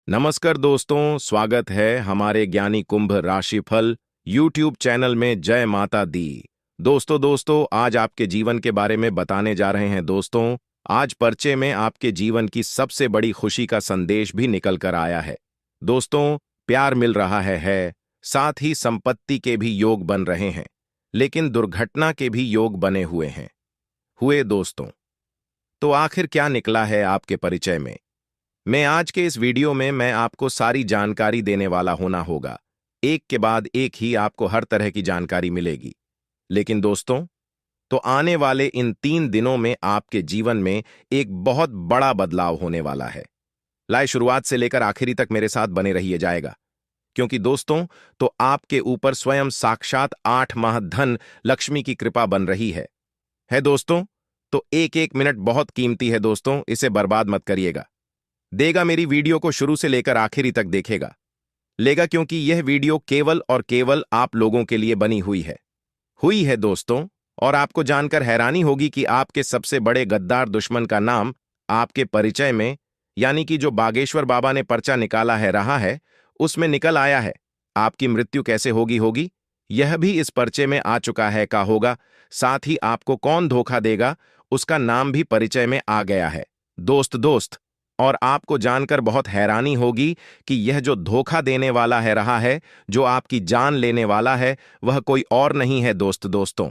नमस्कार दोस्तों, स्वागत है हमारे ज्ञानी कुंभ राशिफल यूट्यूब चैनल में। जय माता दी। दोस्तों आज आपके जीवन के बारे में बताने जा रहे हैं। दोस्तों आज पर्चे में आपके जीवन की सबसे बड़ी खुशी का संदेश भी निकल कर आया है। दोस्तों प्यार मिल रहा है, साथ ही संपत्ति के भी योग बन रहे हैं, लेकिन दुर्घटना के भी योग बने हुए दोस्तों। तो आखिर क्या निकला है आपके परिचय में? मैं आज के इस वीडियो में मैं आपको सारी जानकारी देने वाला होगा। एक के बाद एक ही आपको हर तरह की जानकारी मिलेगी। लेकिन दोस्तों तो आने वाले इन 3 दिनों में आपके जीवन में एक बहुत बड़ा बदलाव होने वाला है। लाए शुरुआत से लेकर आखिरी तक मेरे साथ बने रहिए जाएगा, क्योंकि दोस्तों तो आपके ऊपर स्वयं साक्षात 8 माह धन लक्ष्मी की कृपा बन रही है दोस्तों। तो एक एक मिनट बहुत कीमती है दोस्तों, इसे बर्बाद मत करिएगा। देगा मेरी वीडियो को शुरू से लेकर आखिरी तक देखेगा लेगा, क्योंकि यह वीडियो केवल और केवल आप लोगों के लिए बनी हुई है दोस्तों। और आपको जानकर हैरानी होगी कि आपके सबसे बड़े गद्दार दुश्मन का नाम आपके परिचय में, यानी कि जो बागेश्वर बाबा ने पर्चा निकाला रहा है, उसमें निकल आया है। आपकी मृत्यु कैसे होगी यह भी इस पर्चे में आ चुका है का होगा। साथ ही आपको कौन धोखा देगा उसका नाम भी परिचय में आ गया है दोस्त। और आपको जानकर बहुत हैरानी होगी कि यह जो धोखा देने वाला रहा है, जो आपकी जान लेने वाला है, वह कोई और नहीं है दोस्तों,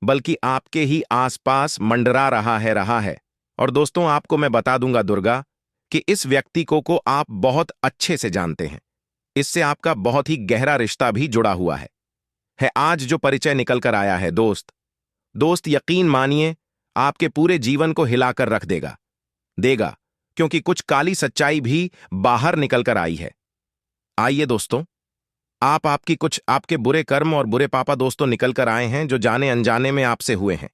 बल्कि आपके ही आसपास मंडरा रहा है। और दोस्तों आपको मैं बता दूंगा दुर्गा कि इस व्यक्ति को आप बहुत अच्छे से जानते हैं। इससे आपका बहुत ही गहरा रिश्ता भी जुड़ा हुआ है। आज जो परिचय निकल कर आया है दोस्त यकीन मानिए आपके पूरे जीवन को हिलाकर रख देगा, क्योंकि कुछ काली सच्चाई भी बाहर निकल कर आई है। आइए दोस्तों, आपके बुरे कर्म और बुरे पापा दोस्तों निकल कर आए हैं, जो जाने अनजाने में आपसे हुए हैं।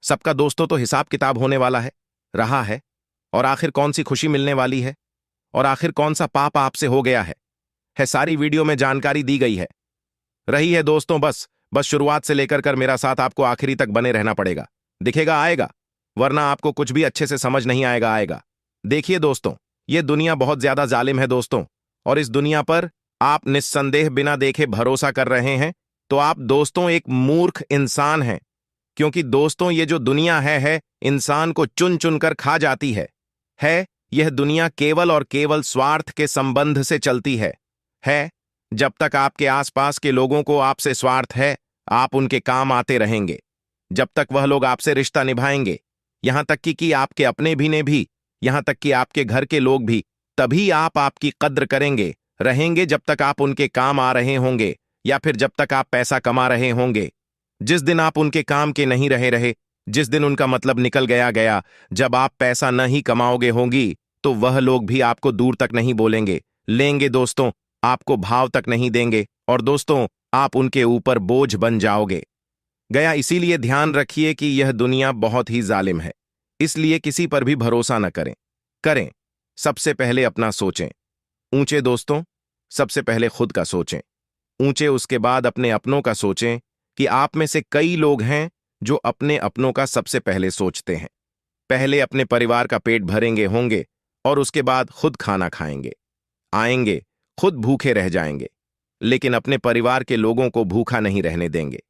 सबका दोस्तों तो हिसाब किताब होने वाला रहा है। और आखिर कौन सी खुशी मिलने वाली है, और आखिर कौन सा पाप आपसे हो गया है सारी वीडियो में जानकारी दी गई रही है दोस्तों। बस शुरुआत से लेकर कर मेरा साथ आपको आखिरी तक बने रहना पड़ेगा। दिखेगा आएगा, वरना आपको कुछ भी अच्छे से समझ नहीं आएगा। देखिए दोस्तों, ये दुनिया बहुत ज्यादा जालिम है दोस्तों, और इस दुनिया पर आप निस्संदेह बिना देखे भरोसा कर रहे हैं तो आप दोस्तों एक मूर्ख इंसान हैं। क्योंकि दोस्तों ये जो दुनिया है इंसान को चुन चुन कर खा जाती है। यह दुनिया केवल और केवल स्वार्थ के संबंध से चलती है। जब तक आपके आसपास के लोगों को आपसे स्वार्थ है, आप उनके काम आते रहेंगे। जब तक वह लोग आपसे रिश्ता निभाएंगे, यहां तक कि आपके अपने भी यहां तक कि आपके घर के लोग भी, तभी आप आपकी कद्र रहेंगे जब तक आप उनके काम आ रहे होंगे, या फिर जब तक आप पैसा कमा रहे होंगे। जिस दिन आप उनके काम के नहीं रहे, जिस दिन उनका मतलब निकल गया, जब आप पैसा न ही कमाओगे होंगी, तो वह लोग भी आपको दूर तक नहीं लेंगे दोस्तों, आपको भाव तक नहीं देंगे, और दोस्तों आप उनके ऊपर बोझ बन जाओगे। इसीलिए ध्यान रखिए कि यह दुनिया बहुत ही जालिम है। इसलिए किसी पर भी भरोसा न करें। सबसे पहले अपना सोचें ऊंचे दोस्तों, सबसे पहले खुद का सोचें ऊंचे, उसके बाद अपने अपनों का सोचें कि आप में से कई लोग हैं जो अपने अपनों का सबसे पहले सोचते हैं। पहले अपने परिवार का पेट भरेंगे होंगे, और उसके बाद खुद खाना आएंगे, खुद भूखे रह जाएंगे, लेकिन अपने परिवार के लोगों को भूखा नहीं रहने देंगे।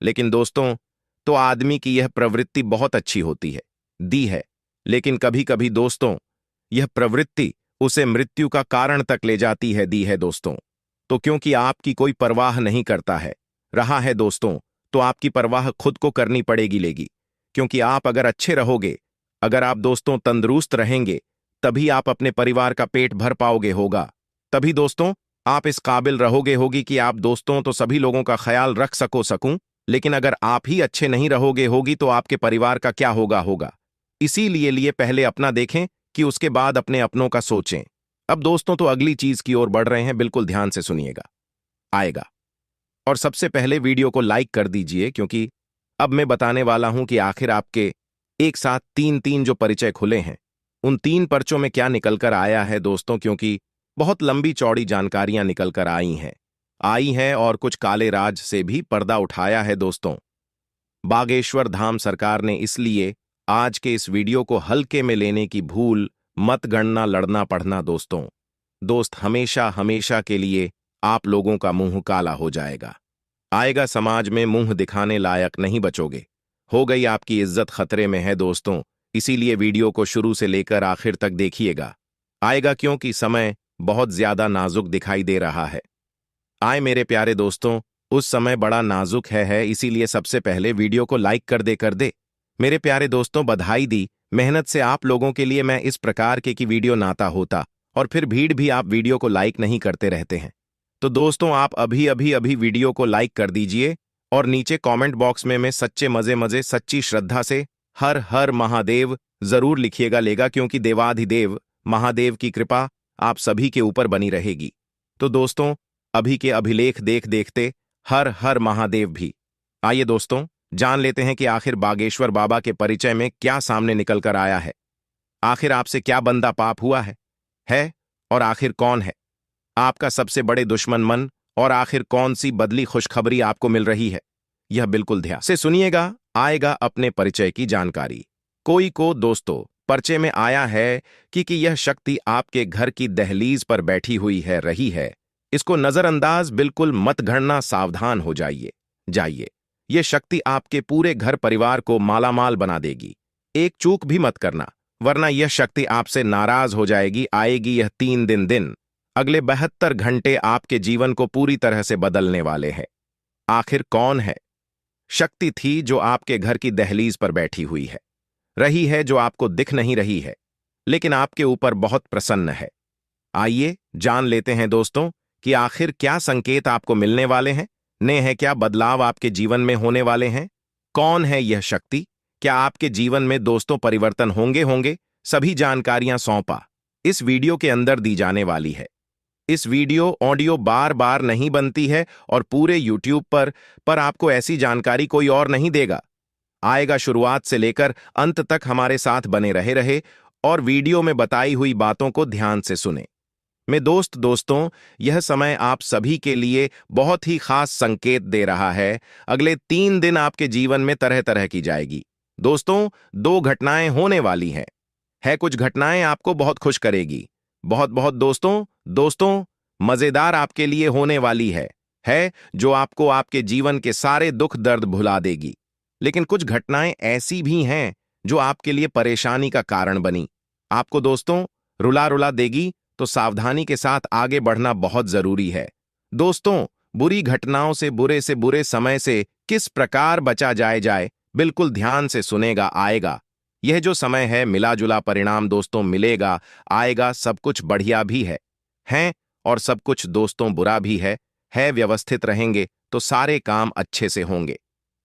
लेकिन दोस्तों तो आदमी की यह प्रवृत्ति बहुत अच्छी होती है, लेकिन कभी कभी दोस्तों यह प्रवृत्ति उसे मृत्यु का कारण तक ले जाती है दोस्तों। तो क्योंकि आपकी कोई परवाह नहीं करता रहा है दोस्तों, तो आपकी परवाह खुद को करनी पड़ेगी। क्योंकि आप अगर अच्छे रहोगे, अगर आप दोस्तों तंदुरुस्त रहेंगे, तभी आप अपने परिवार का पेट भर पाओगे होगा। तभी दोस्तों आप इस काबिल रहोगे कि आप दोस्तों तो सभी लोगों का ख्याल रख सकूं, लेकिन अगर आप ही अच्छे नहीं रहोगे तो आपके परिवार का क्या होगा। इसीलिए पहले अपना देखें कि उसके बाद अपने अपनों का सोचें। अब दोस्तों तो अगली चीज की ओर बढ़ रहे हैं, बिल्कुल ध्यान से सुनिएगा आएगा। और सबसे पहले वीडियो को लाइक कर दीजिए, क्योंकि अब मैं बताने वाला हूं कि आखिर आपके एक साथ तीन जो परिचय खुले हैं, उन 3 पर्चों में क्या निकलकर आया है दोस्तों। क्योंकि बहुत लंबी चौड़ी जानकारियां निकलकर आई हैं और कुछ काले राज से भी पर्दा उठाया है दोस्तों। बागेश्वर धाम सरकार ने इसलिए आज के इस वीडियो को हल्के में लेने की भूल मत गणना लड़ना पढ़ना दोस्तों। दोस्त हमेशा हमेशा के लिए आप लोगों का मुंह काला हो जाएगा। आएगा समाज में मुंह दिखाने लायक नहीं बचोगे। हो गई आपकी इज्जत खतरे में है दोस्तों, इसीलिए वीडियो को शुरू से लेकर आखिर तक देखिएगा। आएगा क्योंकि समय बहुत ज्यादा नाजुक दिखाई दे रहा है। आए मेरे प्यारे दोस्तों, उस समय बड़ा नाजुक है, इसीलिए सबसे पहले वीडियो को लाइक कर दे। मेरे प्यारे दोस्तों, बधाई दी। मेहनत से आप लोगों के लिए मैं इस प्रकार के की वीडियो नाता होता, और फिर भीड़ भी आप वीडियो को लाइक नहीं करते रहते हैं। तो दोस्तों, आप अभी वीडियो को लाइक कर दीजिए और नीचे कमेंट बॉक्स में मैं सच्चे मजे सच्ची श्रद्धा से हर हर महादेव जरूर लिखिएगा लेगा, क्योंकि देवाधिदेव महादेव की कृपा आप सभी के ऊपर बनी रहेगी। तो दोस्तों, अभी के अभिलेख देखते हर हर महादेव भी। आइए दोस्तों, जान लेते हैं कि आखिर बागेश्वर बाबा के परिचय में क्या सामने निकल कर आया है। आखिर आपसे क्या बंदा पाप हुआ है और आखिर कौन है आपका सबसे बड़े दुश्मन और आखिर कौन सी बदली खुशखबरी आपको मिल रही है, यह बिल्कुल ध्यान से सुनिएगा। आएगा अपने परिचय की जानकारी। कोई को दोस्तों परिचय में आया है कि यह शक्ति आपके घर की दहलीज पर बैठी हुई है रही है। इसको नजरअंदाज बिल्कुल मत करना, सावधान हो जाइए। यह शक्ति आपके पूरे घर परिवार को मालामाल बना देगी। एक चूक भी मत करना, वरना यह शक्ति आपसे नाराज हो जाएगी। आएगी यह 3 दिन, अगले 72 घंटे आपके जीवन को पूरी तरह से बदलने वाले हैं। आखिर कौन है शक्ति थी जो आपके घर की दहलीज पर बैठी हुई है, रही है, जो आपको दिख नहीं रही है, लेकिन आपके ऊपर बहुत प्रसन्न है। आइए जान लेते हैं दोस्तों कि आखिर क्या संकेत आपको मिलने वाले हैं, है क्या बदलाव आपके जीवन में होने वाले हैं। कौन है यह शक्ति, क्या आपके जीवन में दोस्तों परिवर्तन होंगे, सभी जानकारियां सौंपा इस वीडियो के अंदर दी जाने वाली है। इस वीडियो ऑडियो बार बार नहीं बनती है और पूरे YouTube पर आपको ऐसी जानकारी कोई और नहीं देगा। आएगा शुरुआत से लेकर अंत तक हमारे साथ बने रहे और वीडियो में बताई हुई बातों को ध्यान से सुने। मैं दोस्तों, यह समय आप सभी के लिए बहुत ही खास संकेत दे रहा है। अगले 3 दिन आपके जीवन में तरह तरह की जाएगी। दोस्तों, 2 घटनाएं होने वाली हैं। कुछ घटनाएं आपको बहुत खुश करेगी, बहुत दोस्तों मजेदार आपके लिए होने वाली है जो आपको आपके जीवन के सारे दुख दर्द भुला देगी। लेकिन कुछ घटनाएं ऐसी भी हैं जो आपके लिए परेशानी का कारण बनी, आपको दोस्तों रुला देगी। तो सावधानी के साथ आगे बढ़ना बहुत जरूरी है। दोस्तों, बुरी घटनाओं से बुरे समय से किस प्रकार बचा जाए, बिल्कुल ध्यान से सुनेगा। आएगा यह जो समय है, मिला जुला परिणाम दोस्तों मिलेगा। आएगा सब कुछ बढ़िया भी है और सब कुछ दोस्तों बुरा भी है। व्यवस्थित रहेंगे तो सारे काम अच्छे से होंगे।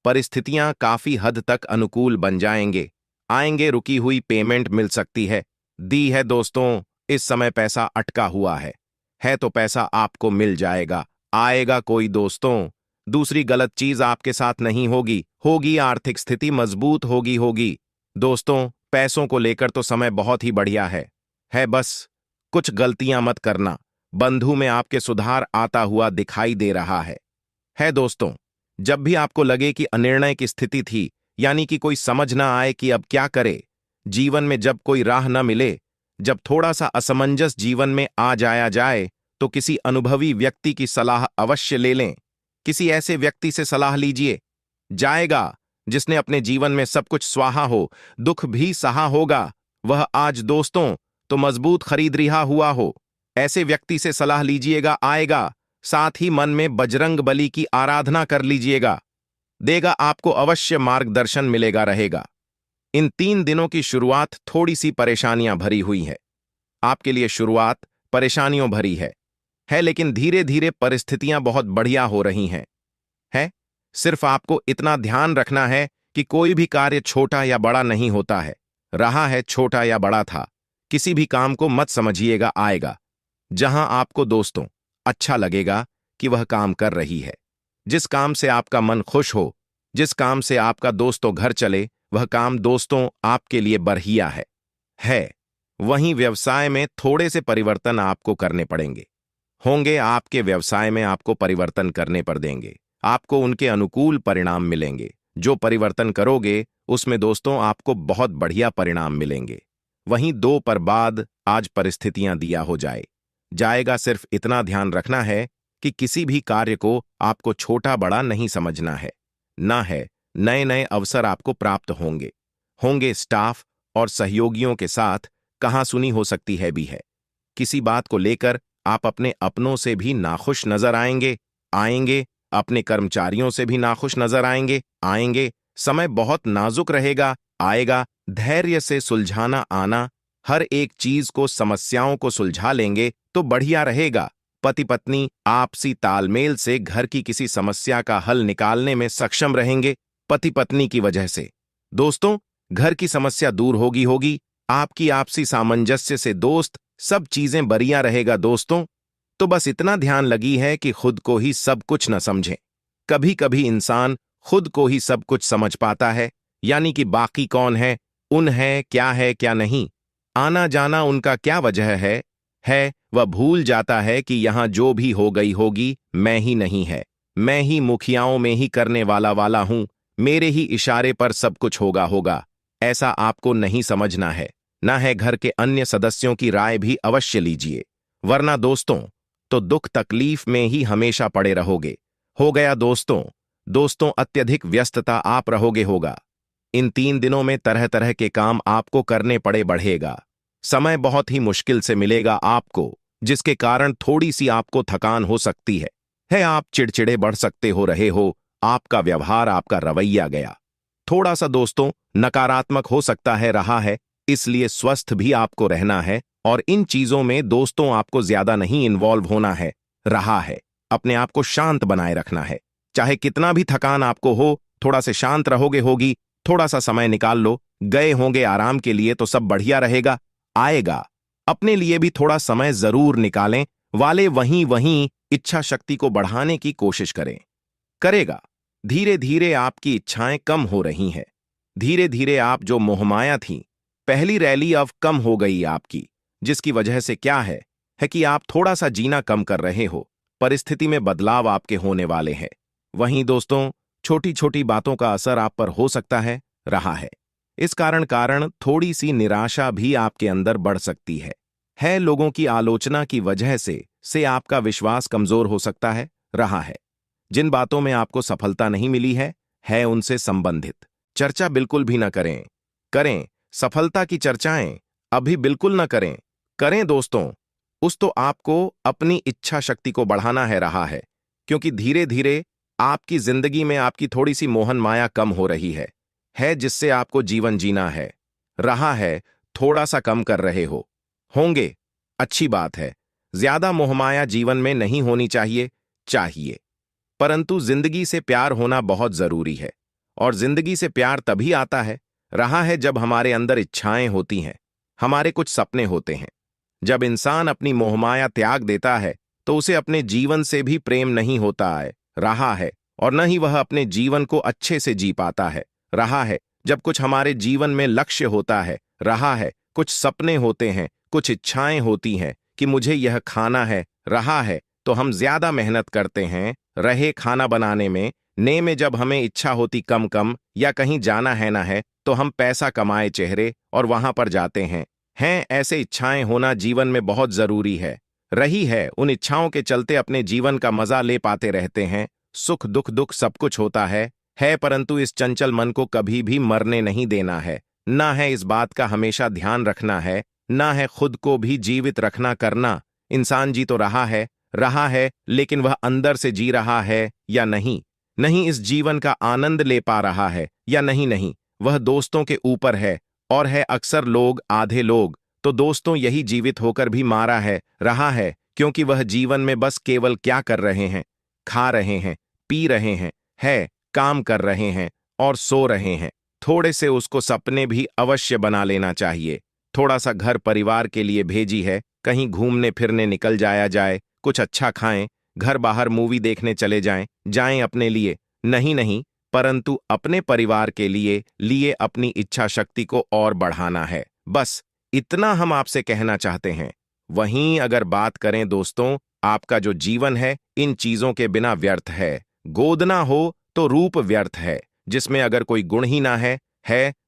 परिस्थितियां काफी हद तक अनुकूल बन जाएंगे। आएंगे रुकी हुई पेमेंट मिल सकती है, दी है दोस्तों। इस समय पैसा अटका हुआ है तो पैसा आपको मिल जाएगा। आएगा कोई दोस्तों दूसरी गलत चीज आपके साथ नहीं होगी। आर्थिक स्थिति मजबूत होगी। दोस्तों, पैसों को लेकर तो समय बहुत ही बढ़िया है, बस कुछ गलतियां मत करना। बंधु में आपके सुधार आता हुआ दिखाई दे रहा है दोस्तों। जब भी आपको लगे कि अनिर्णय की स्थिति थी, यानी कि कोई समझ ना आए कि अब क्या करे, जीवन में जब कोई राह न मिले, जब थोड़ा सा असमंजस जीवन में आ जाए, तो किसी अनुभवी व्यक्ति की सलाह अवश्य ले लें। किसी ऐसे व्यक्ति से सलाह लीजिए जाएगा जिसने अपने जीवन में सब कुछ स्वाहा हो, दुख भी सहा होगा। वह आज दोस्तों तो मजबूत खरीद रिहा हुआ हो। ऐसे व्यक्ति से सलाह लीजिएगा। आएगा साथ ही मन में बजरंग बली की आराधना कर लीजिएगा, देगा आपको अवश्य मार्गदर्शन मिलेगा रहेगा। इन 3 दिनों की शुरुआत थोड़ी सी परेशानियां भरी हुई है। आपके लिए शुरुआत परेशानियों भरी है, लेकिन धीरे धीरे परिस्थितियां बहुत बढ़िया हो रही हैं। सिर्फ आपको इतना ध्यान रखना है कि कोई भी कार्य छोटा या बड़ा नहीं होता है। रहा है छोटा या बड़ा था, किसी भी काम को मत समझिएगा। आएगा जहां आपको दोस्तों अच्छा लगेगा कि वह काम कर रही है, जिस काम से आपका मन खुश हो, जिस काम से आपका दोस्तों घर चले, वह काम दोस्तों आपके लिए बढ़िया है। वहीं व्यवसाय में थोड़े से परिवर्तन आपको करने पड़ेंगे, होंगे आपके व्यवसाय में आपको परिवर्तन करने पर देंगे, आपको उनके अनुकूल परिणाम मिलेंगे। जो परिवर्तन करोगे उसमें दोस्तों आपको बहुत बढ़िया परिणाम मिलेंगे। वहीं 2 पर बाद आज परिस्थितियां दिया हो जाए, जाएगा। सिर्फ इतना ध्यान रखना है कि किसी भी कार्य को आपको छोटा बड़ा नहीं समझना है। ना है, नए नए अवसर आपको प्राप्त होंगे होंगे स्टाफ और सहयोगियों के साथ कहाँ सुनी हो सकती है भी है। किसी बात को लेकर आप अपने अपनों से भी नाखुश नजर आएंगे आएंगे अपने कर्मचारियों से भी नाखुश नजर आएंगे। समय बहुत नाजुक रहेगा, आएगा। धैर्य से सुलझाना आना, हर एक चीज को समस्याओं को सुलझा लेंगे तो बढ़िया रहेगा। पति पत्नी आपसी तालमेल से घर की किसी समस्या का हल निकालने में सक्षम रहेंगे पति पत्नी की वजह से। दोस्तों, घर की समस्या दूर होगी आपकी आपसी सामंजस्य से दोस्त, सब चीजें बढ़िया रहेगा दोस्तों। तो बस इतना ध्यान लगी है कि खुद को ही सब कुछ न समझें। कभी कभी इंसान खुद को ही सब कुछ समझ पाता है, यानी कि बाकी कौन है क्या नहीं, आना जाना उनका क्या वजह है वह भूल जाता है कि यहां जो भी हो गई होगी मैं ही नहीं है। मैं ही मुखियाओं में ही करने वाला हूं, मेरे ही इशारे पर सब कुछ होगा। ऐसा आपको नहीं समझना है, ना है। घर के अन्य सदस्यों की राय भी अवश्य लीजिए, वरना दोस्तों तो दुख तकलीफ में ही हमेशा पड़े रहोगे। हो गया दोस्तों अत्यधिक व्यस्तता आप रहोगे होगा। इन 3 दिनों में तरह तरह के काम आपको करने पड़े बढ़ेगा। समय बहुत ही मुश्किल से मिलेगा आपको, जिसके कारण थोड़ी सी आपको थकान हो सकती है। आप चिड़चिड़े बढ़ सकते हो रहे हो, आपका व्यवहार आपका रवैया गया थोड़ा सा दोस्तों नकारात्मक हो सकता है रहा है। इसलिए स्वस्थ भी आपको रहना है और इन चीजों में दोस्तों आपको ज्यादा नहीं इन्वॉल्व होना है रहा है। अपने आप को शांत बनाए रखना है, चाहे कितना भी थकान आपको हो, थोड़ा से शांत रहोगे होगी। थोड़ा सा समय निकाल लो, गए होंगे आराम के लिए तो सब बढ़िया रहेगा, आएगा। अपने लिए भी थोड़ा समय जरूर निकालें, वाले वहीं इच्छा शक्ति को बढ़ाने की कोशिश करेगा। धीरे धीरे आपकी इच्छाएं कम हो रही हैं। धीरे धीरे आप जो मोहमाया थी, पहली रैली अब कम हो गई आपकी, जिसकी वजह से क्या है कि आप थोड़ा सा जीना कम कर रहे हो। परिस्थिति में बदलाव आपके होने वाले हैं। वहीं दोस्तों छोटी छोटी बातों का असर आप पर हो सकता है रहा है। इस कारण थोड़ी सी निराशा भी आपके अंदर बढ़ सकती है। लोगों की आलोचना की वजह से आपका विश्वास कमजोर हो सकता है रहा है। जिन बातों में आपको सफलता नहीं मिली है उनसे संबंधित चर्चा बिल्कुल भी न करें। सफलता की चर्चाएं अभी बिल्कुल न करें दोस्तों। तो आपको अपनी इच्छा शक्ति को बढ़ाना है रहा है, क्योंकि धीरे धीरे आपकी जिंदगी में आपकी थोड़ी सी मोहन माया कम हो रही है जिससे आपको जीवन जीना है रहा है। थोड़ा सा कम कर रहे होंगे, अच्छी बात है। ज्यादा मोहमाया जीवन में नहीं होनी चाहिए। परंतु जिंदगी से प्यार होना बहुत जरूरी है, और जिंदगी से प्यार तभी आता है रहा है जब हमारे अंदर इच्छाएं होती हैं, हमारे कुछ सपने होते हैं। जब इंसान अपनी मोहमाया त्याग देता है तो उसे अपने जीवन से भी प्रेम नहीं होता है रहा है, और न ही वह अपने जीवन को अच्छे से जी पाता है रहा है। जब कुछ हमारे जीवन में लक्ष्य होता है रहा है, कुछ सपने होते हैं, कुछ इच्छाएं होती हैं कि मुझे यह खाना है रहा है, तो हम ज्यादा मेहनत करते हैं रहे खाना बनाने में जब हमें इच्छा होती कम या कहीं जाना है ना है तो हम पैसा कमाए चेहरे और वहां पर जाते हैं। ऐसे इच्छाएं होना जीवन में बहुत जरूरी है रही है। उन इच्छाओं के चलते अपने जीवन का मजा ले पाते रहते हैं। सुख दुख सब कुछ होता है, परंतु इस चंचल मन को कभी भी मरने नहीं देना है। ना है इस बात का हमेशा ध्यान रखना है, ना है खुद को भी जीवित रखना करना। इंसान जी तो रहा है, लेकिन वह अंदर से जी रहा है या नहीं, इस जीवन का आनंद ले पा रहा है या नहीं, वह दोस्तों के ऊपर है। और है अक्सर लोग, आधे लोग तो दोस्तों यही जीवित होकर भी मारा है रहा है, क्योंकि वह जीवन में बस केवल क्या कर रहे हैं, खा रहे हैं, पी रहे हैं, काम कर रहे हैं और सो रहे हैं। थोड़े से उसको सपने भी अवश्य बना लेना चाहिए। थोड़ा सा घर परिवार के लिए भेजी है, कहीं घूमने फिरने निकल जाए, कुछ अच्छा खाएं, घर बाहर मूवी देखने चले जाएं अपने लिए नहीं, परंतु अपने परिवार के लिए अपनी इच्छा शक्ति को और बढ़ाना है। बस इतना हम आपसे कहना चाहते हैं। वहीं अगर बात करें दोस्तों, आपका जो जीवन है इन चीजों के बिना व्यर्थ है। गोदना हो तो रूप व्यर्थ है, जिसमें अगर कोई गुण ही ना है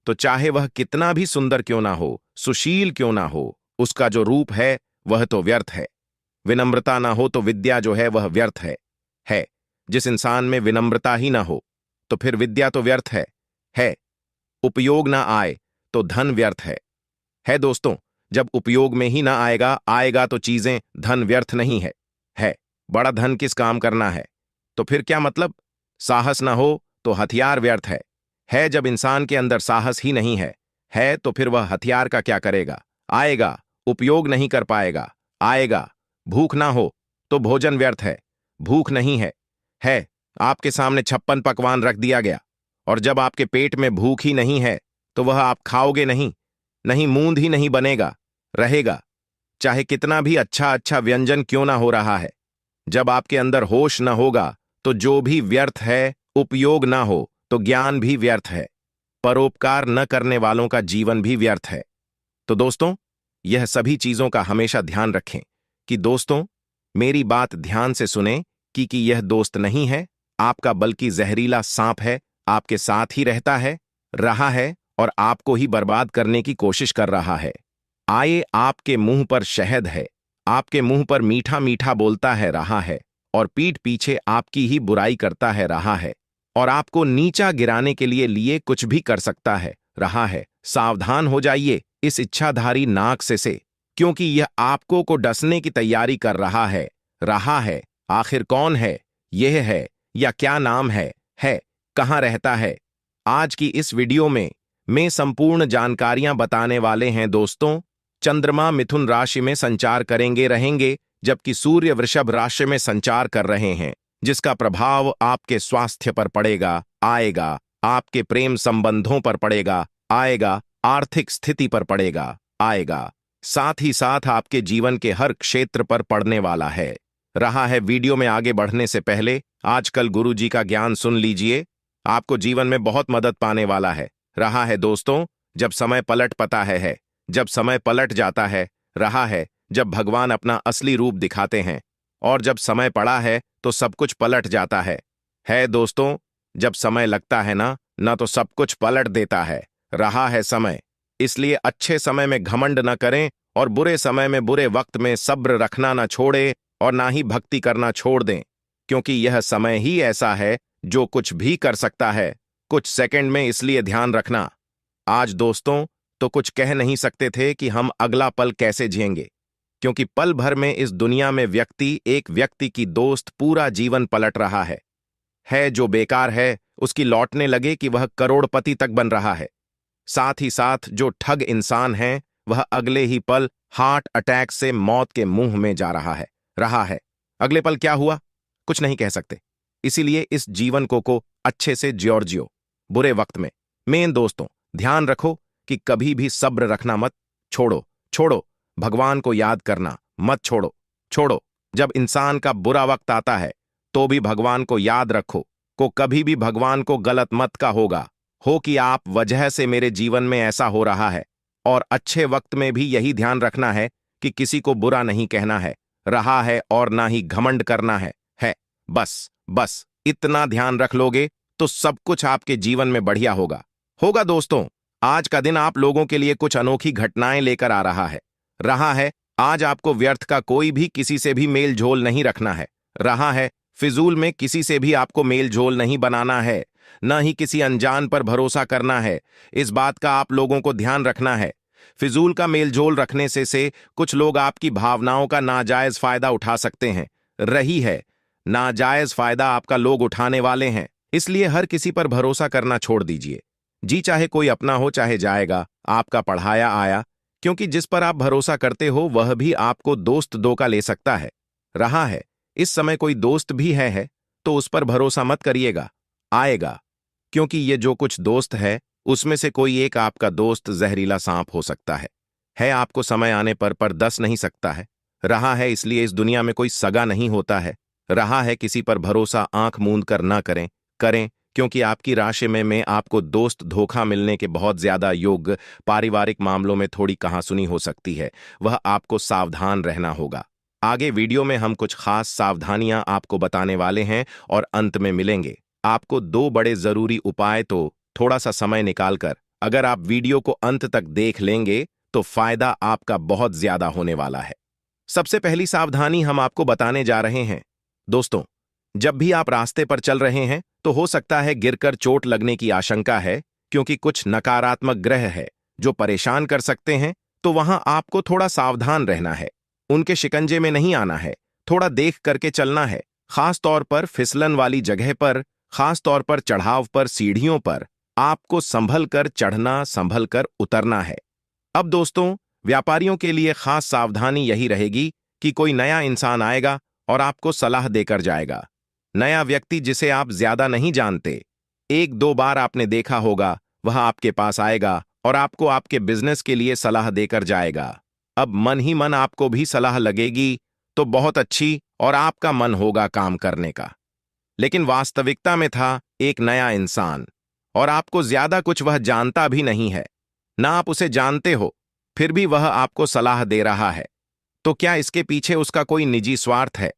तो चाहे वह कितना भी सुंदर क्यों ना हो, सुशील क्यों ना हो, उसका जो रूप है वह तो व्यर्थ है। विनम्रता ना हो तो विद्या जो है वह व्यर्थ है। जिस इंसान में विनम्रता ही ना हो तो फिर विद्या तो व्यर्थ है। उपयोग ना आए तो धन व्यर्थ है दोस्तों। जब उपयोग में ही ना आएगा तो चीजें धन व्यर्थ नहीं है। बड़ा धन किस काम करना है? तो फिर क्या मतलब? साहस ना हो तो हथियार व्यर्थ है। जब इंसान के अंदर साहस ही नहीं है तो फिर वह हथियार का क्या करेगा? आएगा, उपयोग नहीं कर पाएगा, आएगा। भूख ना हो तो भोजन व्यर्थ भूख नहीं है। आपके सामने 56 पकवान रख दिया गया और जब आपके पेट में भूख ही नहीं है तो वह आप खाओगे नहीं, मूंद ही नहीं बनेगा, रहेगा। चाहे कितना भी अच्छा अच्छा व्यंजन क्यों ना हो रहा है, जब आपके अंदर होश न होगा तो जो भी व्यर्थ है, उपयोग ना हो तो ज्ञान भी व्यर्थ है, परोपकार न करने वालों का जीवन भी व्यर्थ है। तो दोस्तों, यह सभी चीजों का हमेशा ध्यान रखें कि दोस्तों, मेरी बात ध्यान से सुने कि यह दोस्त नहीं है आपका, बल्कि जहरीला सांप है, आपके साथ ही रहता है, रहा है और आपको ही बर्बाद करने की कोशिश कर रहा है। आए आपके मुंह पर शहद है, आपके मुंह पर मीठा मीठा बोलता है, रहा है, और पीठ पीछे आपकी ही बुराई करता है, रहा है, और आपको नीचा गिराने के लिए कुछ भी कर सकता है, रहा है। सावधान हो जाइए इस इच्छाधारी नाग से क्योंकि यह आपको को डसने की तैयारी कर रहा है, रहा है। आखिर कौन है? यह है या क्या नाम है कहाँ रहता है? आज की इस वीडियो में संपूर्ण जानकारियां बताने वाले हैं दोस्तों। चंद्रमा मिथुन राशि में संचार रहेंगे, जबकि सूर्य वृषभ राशि में संचार कर रहे हैं, जिसका प्रभाव आपके स्वास्थ्य पर पड़ेगा, आएगा, आपके प्रेम संबंधों पर पड़ेगा, आएगा, आर्थिक स्थिति पर पड़ेगा, आएगा, साथ ही साथ आपके जीवन के हर क्षेत्र पर पड़ने वाला है, रहा है। वीडियो में आगे बढ़ने से पहले आजकल गुरु जी का ज्ञान सुन लीजिए, आपको जीवन में बहुत मदद पाने वाला है, रहा है दोस्तों। जब समय पलट पता है जब समय पलट जाता है, रहा है, जब भगवान अपना असली रूप दिखाते हैं, और जब समय पड़ा है तो सब कुछ पलट जाता है दोस्तों। जब समय लगता है ना तो सब कुछ पलट देता है, रहा है समय। इसलिए अच्छे समय में घमंड न करें और बुरे समय में, बुरे वक्त में सब्र रखना ना छोड़े और ना ही भक्ति करना छोड़ दें, क्योंकि यह समय ही ऐसा है जो कुछ भी कर सकता है कुछ सेकंड में। इसलिए ध्यान रखना। आज दोस्तों तो कुछ कह नहीं सकते थे कि हम अगला पल कैसे जिएंगे, क्योंकि पल भर में इस दुनिया में एक व्यक्ति की दोस्त पूरा जीवन पलट रहा है। जो बेकार है उसकी लौटने लगे कि वह करोड़पति तक बन रहा है। साथ ही साथ जो ठग इंसान है वह अगले ही पल हार्ट अटैक से मौत के मुंह में जा रहा है, रहा है। अगले पल क्या हुआ कुछ नहीं कह सकते, इसीलिए इस जीवन को अच्छे से जियो बुरे वक्त में। मेन दोस्तों, ध्यान रखो कि कभी भी सब्र रखना मत छोड़ो, भगवान को याद करना मत छोड़ो। जब इंसान का बुरा वक्त आता है तो भी भगवान को याद रखो, कभी भी भगवान को गलत मत का हो कि आप वजह से मेरे जीवन में ऐसा हो रहा है। और अच्छे वक्त में भी यही ध्यान रखना है कि किसी को बुरा नहीं कहना है, रहा है, और ना ही घमंड करना है। बस इतना ध्यान रख लोगे तो सब कुछ आपके जीवन में बढ़िया होगा दोस्तों। आज का दिन आप लोगों के लिए कुछ अनोखी घटनाएं लेकर आ रहा है। आज आपको व्यर्थ का कोई भी किसी से भी मेल झोल नहीं रखना है, रहा है। फिजूल में किसी से भी आपको मेल झोल नहीं बनाना है, न ही किसी अनजान पर भरोसा करना है। इस बात का आप लोगों को ध्यान रखना है। फिजूल का मेल झोल रखने से कुछ लोग आपकी भावनाओं का नाजायज फायदा उठा सकते हैं, रही है। नाजायज फायदा आपका लोग उठाने वाले हैं, इसलिए हर किसी पर भरोसा करना छोड़ दीजिए। जी चाहे कोई अपना हो चाहे जाएगा, आपका पढ़ाया आया, क्योंकि जिस पर आप भरोसा करते हो वह भी आपको दोस्त धोखा ले सकता है, रहा है। इस समय कोई दोस्त भी है तो उस पर भरोसा मत करिएगा, आएगा, क्योंकि ये जो कुछ दोस्त है उसमें से कोई एक आपका दोस्त जहरीला सांप हो सकता है। आपको समय आने पर दस नहीं सकता है, रहा है। इसलिए इस दुनिया में कोई सगा नहीं होता है, रहा है। किसी पर भरोसा आंख मूंद कर ना करें, क्योंकि आपकी राशि में आपको दोस्त धोखा मिलने के बहुत ज्यादा योग। पारिवारिक मामलों में थोड़ी कहासुनी हो सकती है, वह आपको सावधान रहना होगा। आगे वीडियो में हम कुछ खास सावधानियां आपको बताने वाले हैं और अंत में मिलेंगे आपको 2 बड़े जरूरी उपाय। तो थोड़ा सा समय निकालकर अगर आप वीडियो को अंत तक देख लेंगे तो फायदा आपका बहुत ज्यादा होने वाला है। सबसे पहली सावधानी हम आपको बताने जा रहे हैं। दोस्तों, जब भी आप रास्ते पर चल रहे हैं तो हो सकता है गिरकर चोट लगने की आशंका है, क्योंकि कुछ नकारात्मक ग्रह है जो परेशान कर सकते हैं। तो वहां आपको थोड़ा सावधान रहना है, उनके शिकंजे में नहीं आना है, थोड़ा देख करके चलना है। खास तौर पर फिसलन वाली जगह पर, खास तौर पर चढ़ाव पर, सीढ़ियों पर आपको संभल कर चढ़ना, संभल कर उतरना है। अब दोस्तों, व्यापारियों के लिए खास सावधानी यही रहेगी कि कोई नया इंसान आएगा और आपको सलाह देकर जाएगा। नया व्यक्ति जिसे आप ज्यादा नहीं जानते, एक दो बार आपने देखा होगा, वह आपके पास आएगा और आपको आपके बिजनेस के लिए सलाह देकर जाएगा। अब मन ही मन आपको भी सलाह लगेगी तो बहुत अच्छी और आपका मन होगा काम करने का। लेकिन वास्तविकता में था एक नया इंसान और आपको ज्यादा कुछ वह जानता भी नहीं है, ना आप उसे जानते हो, फिर भी वह आपको सलाह दे रहा है। तो क्या इसके पीछे उसका कोई निजी स्वार्थ है?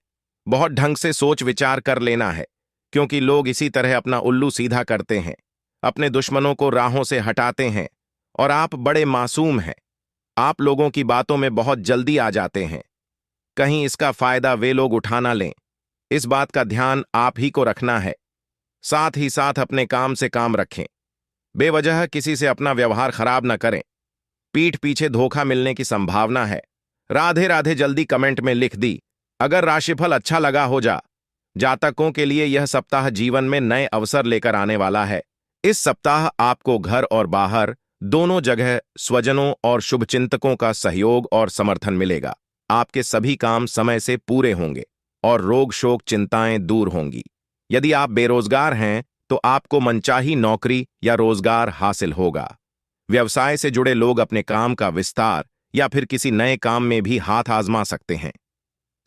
बहुत ढंग से सोच विचार कर लेना है, क्योंकि लोग इसी तरह अपना उल्लू सीधा करते हैं, अपने दुश्मनों को राहों से हटाते हैं। और आप बड़े मासूम हैं, आप लोगों की बातों में बहुत जल्दी आ जाते हैं। कहीं इसका फायदा वे लोग उठा ना लें, इस बात का ध्यान आप ही को रखना है। साथ ही साथ अपने काम से काम रखें, बेवजह किसी से अपना व्यवहार खराब न करें। पीठ पीछे धोखा मिलने की संभावना है। राधे राधे जल्दी कमेंट में लिख दी। अगर राशिफल अच्छा लगा हो जातकों के लिए यह सप्ताह जीवन में नए अवसर लेकर आने वाला है। इस सप्ताह आपको घर और बाहर दोनों जगह स्वजनों और शुभचिंतकों का सहयोग और समर्थन मिलेगा। आपके सभी काम समय से पूरे होंगे और रोग शोक चिंताएं दूर होंगी। यदि आप बेरोजगार हैं तो आपको मनचाही नौकरी या रोजगार हासिल होगा। व्यवसाय से जुड़े लोग अपने काम का विस्तार या फिर किसी नए काम में भी हाथ आजमा सकते हैं।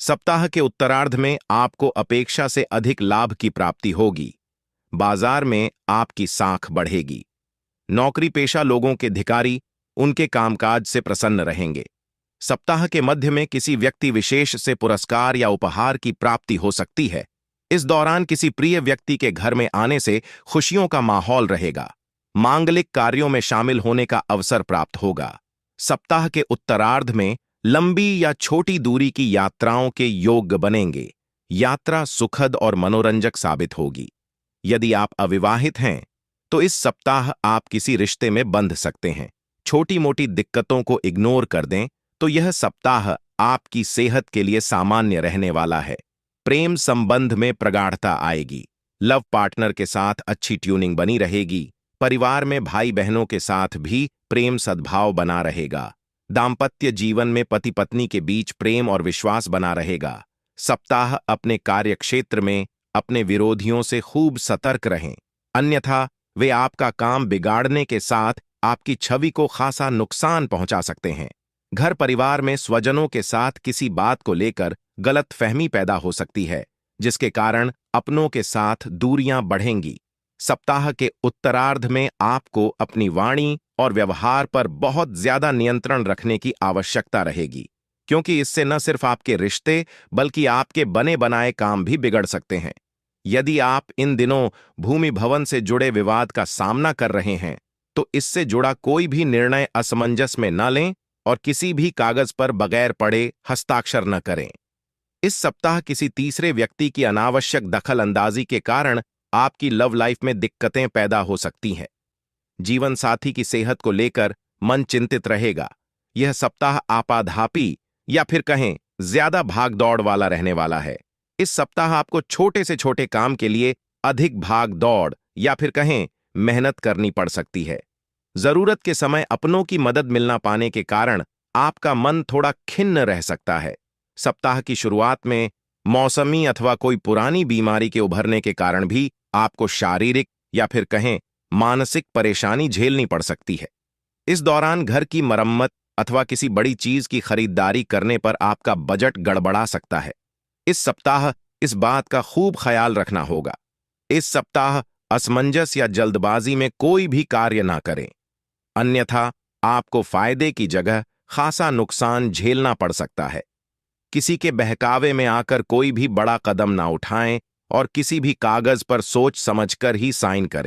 सप्ताह के उत्तरार्ध में आपको अपेक्षा से अधिक लाभ की प्राप्ति होगी। बाजार में आपकी साख बढ़ेगी। नौकरी पेशा लोगों के अधिकारी उनके कामकाज से प्रसन्न रहेंगे। सप्ताह के मध्य में किसी व्यक्ति विशेष से पुरस्कार या उपहार की प्राप्ति हो सकती है। इस दौरान किसी प्रिय व्यक्ति के घर में आने से खुशियों का माहौल रहेगा। मांगलिक कार्यों में शामिल होने का अवसर प्राप्त होगा। सप्ताह के उत्तरार्ध में लंबी या छोटी दूरी की यात्राओं के योग बनेंगे। यात्रा सुखद और मनोरंजक साबित होगी। यदि आप अविवाहित हैं तो इस सप्ताह आप किसी रिश्ते में बंध सकते हैं। छोटी मोटी दिक्कतों को इग्नोर कर दें तो यह सप्ताह आपकी सेहत के लिए सामान्य रहने वाला है। प्रेम संबंध में प्रगाढ़ता आएगी। लव पार्टनर के साथ अच्छी ट्यूनिंग बनी रहेगी। परिवार में भाई बहनों के साथ भी प्रेम सद्भाव बना रहेगा। दाम्पत्य जीवन में पति पत्नी के बीच प्रेम और विश्वास बना रहेगा। सप्ताह अपने कार्यक्षेत्र में अपने विरोधियों से खूब सतर्क रहें, अन्यथा वे आपका काम बिगाड़ने के साथ आपकी छवि को खासा नुकसान पहुंचा सकते हैं। घर परिवार में स्वजनों के साथ किसी बात को लेकर गलतफहमी पैदा हो सकती है, जिसके कारण अपनों के साथ दूरियां बढ़ेंगी। सप्ताह के उत्तरार्ध में आपको अपनी वाणी और व्यवहार पर बहुत ज्यादा नियंत्रण रखने की आवश्यकता रहेगी, क्योंकि इससे न सिर्फ आपके रिश्ते बल्कि आपके बने बनाए काम भी बिगड़ सकते हैं। यदि आप इन दिनों भूमि भवन से जुड़े विवाद का सामना कर रहे हैं तो इससे जुड़ा कोई भी निर्णय असमंजस में न लें और किसी भी कागज पर बगैर पढ़े हस्ताक्षर न करें। इस सप्ताह किसी तीसरे व्यक्ति की अनावश्यक दखल अंदाजी के कारण आपकी लव लाइफ में दिक्कतें पैदा हो सकती हैं। जीवन साथी की सेहत को लेकर मन चिंतित रहेगा। यह सप्ताह आपाधापी या फिर कहें ज्यादा भाग दौड़ वाला रहने वाला है। इस सप्ताह आपको छोटे से छोटे काम के लिए अधिक भाग दौड़ या फिर कहें मेहनत करनी पड़ सकती है। जरूरत के समय अपनों की मदद मिलना पाने के कारण आपका मन थोड़ा खिन्न रह सकता है। सप्ताह की शुरुआत में मौसमी अथवा कोई पुरानी बीमारी के उभरने के कारण भी आपको शारीरिक या फिर कहें मानसिक परेशानी झेलनी पड़ सकती है। इस दौरान घर की मरम्मत अथवा किसी बड़ी चीज की खरीदारी करने पर आपका बजट गड़बड़ा सकता है। इस सप्ताह इस बात का खूब ख्याल रखना होगा। इस सप्ताह असमंजस या जल्दबाजी में कोई भी कार्य ना करें, अन्यथा आपको फायदे की जगह खासा नुकसान झेलना पड़ सकता है। किसी के बहकावे में आकर कोई भी बड़ा कदम ना उठाएं और किसी भी कागज पर सोच समझकर ही साइन करें।